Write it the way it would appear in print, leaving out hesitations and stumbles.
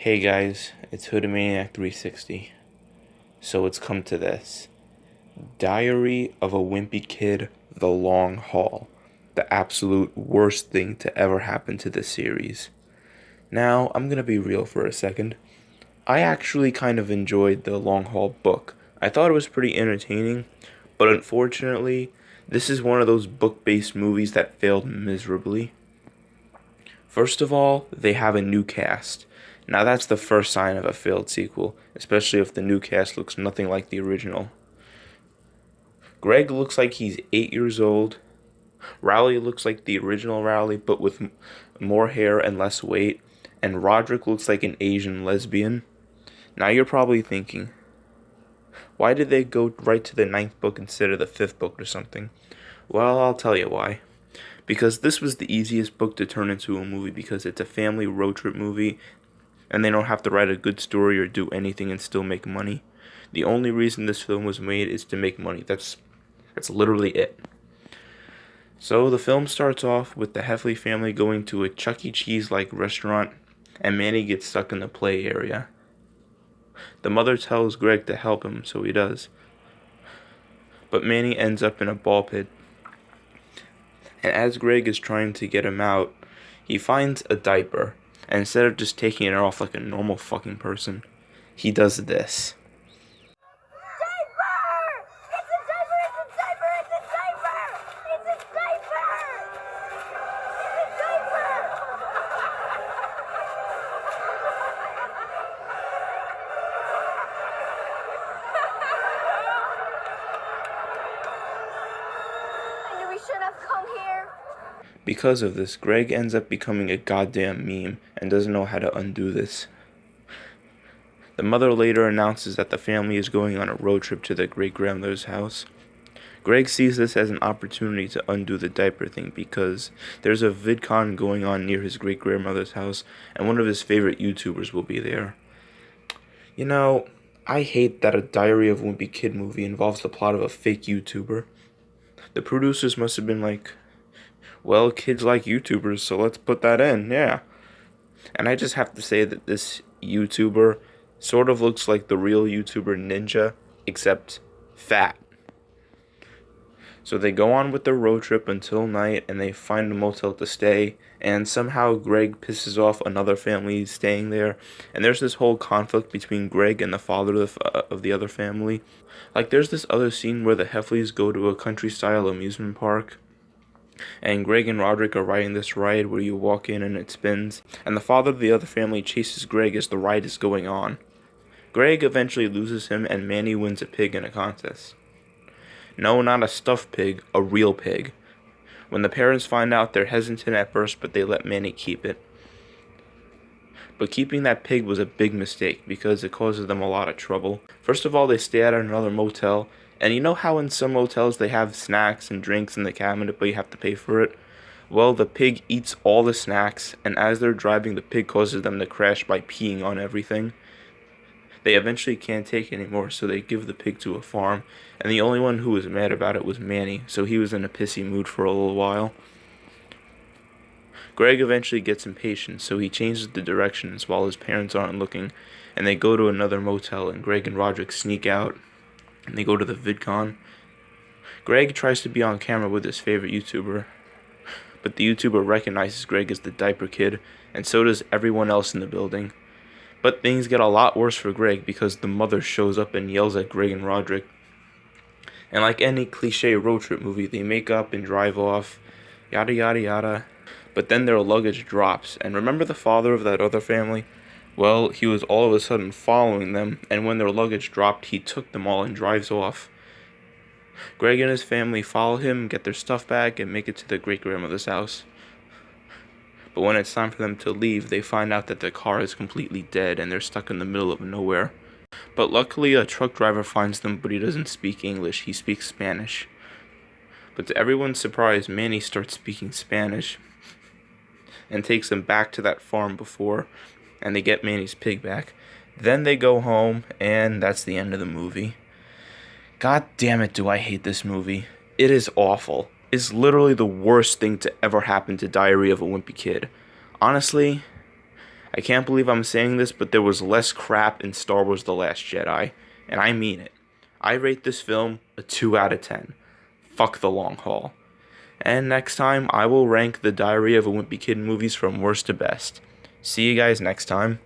Hey guys, it's Hoodamaniac 360. So it's come to this. Diary of a Wimpy Kid, The Long Haul. The absolute worst thing to ever happen to this series. Now, I'm gonna be real for a second. I actually kind of enjoyed the Long Haul book. I thought it was pretty entertaining, but unfortunately, this is one of those book-based movies that failed miserably. First of all, they have a new cast. Now that's the first sign of a failed sequel, especially if the new cast looks nothing like the original. Greg looks like he's 8 years old. Rowley looks like the original Rowley, but with more hair and less weight. And Roderick looks like an Asian lesbian. Now you're probably thinking, why did they go right to the 9th book instead of the 5th book or something? Well, I'll tell you why. Because this was the easiest book to turn into a movie because it's a family road trip movie and they don't have to write a good story or do anything and still make money. The only reason this film was made is to make money. That's literally it. So the film starts off with the Heffley family going to a Chuck E. Cheese-like restaurant and Manny gets stuck in the play area. The mother tells Greg to help him, so he does. But Manny ends up in a ball pit. And as Greg is trying to get him out, he finds a diaper. And instead of just taking it off like a normal fucking person, he does this. Because of this, Greg ends up becoming a goddamn meme and doesn't know how to undo this. The mother later announces that the family is going on a road trip to their great-grandmother's house. Greg sees this as an opportunity to undo the diaper thing because there's a VidCon going on near his great-grandmother's house and one of his favorite YouTubers will be there. You know, I hate that a Diary of a Wimpy Kid movie involves the plot of a fake YouTuber. The producers must have been like, well, kids like YouTubers, so let's put that in, yeah. And I just have to say that this YouTuber sort of looks like the real YouTuber Ninja, except fat. So they go on with their road trip until night, and they find a motel to stay, and somehow Greg pisses off another family staying there, and there's this whole conflict between Greg and the father of the other family. Like, there's this other scene where the Heffleys go to a country-style amusement park, and Greg and Roderick are riding this ride where you walk in and it spins, and the father of the other family chases Greg as the ride is going on. Greg eventually loses him and Manny wins a pig in a contest. No, not a stuffed pig, a real pig. When the parents find out, they're hesitant at first, but they let Manny keep it. But keeping that pig was a big mistake because it causes them a lot of trouble. First of all, they stay at another motel. And you know how in some motels they have snacks and drinks in the cabinet, but you have to pay for it? Well, the pig eats all the snacks, and as they're driving, the pig causes them to crash by peeing on everything. They eventually can't take it anymore, so they give the pig to a farm, and the only one who was mad about it was Manny, so he was in a pissy mood for a little while. Greg eventually gets impatient, so he changes the directions while his parents aren't looking, and they go to another motel, and Greg and Roderick sneak out. And they go to the VidCon. Greg tries to be on camera with his favorite YouTuber, but the YouTuber recognizes Greg as the diaper kid, and so does everyone else in the building. But things get a lot worse for Greg because the mother shows up and yells at Greg and Roderick. And like any cliche road trip movie, they make up and drive off, yada yada yada. But then their luggage drops, and remember the father of that other family? Well, he was all of a sudden following them, and when their luggage dropped, he took them all and drives off. Greg and his family follow him, get their stuff back, and make it to their great-grandmother's house. But when it's time for them to leave, they find out that their car is completely dead, and they're stuck in the middle of nowhere. But luckily, a truck driver finds them, but he doesn't speak English, he speaks Spanish. But to everyone's surprise, Manny starts speaking Spanish, and takes them back to that farm before, and they get Manny's pig back. Then they go home, and that's the end of the movie. God damn it, do I hate this movie. It is awful. It's literally the worst thing to ever happen to Diary of a Wimpy Kid. Honestly, I can't believe I'm saying this, but there was less crap in Star Wars The Last Jedi. And I mean it. I rate this film a 2 out of 10. Fuck the long haul. And next time, I will rank the Diary of a Wimpy Kid movies from worst to best. See you guys next time.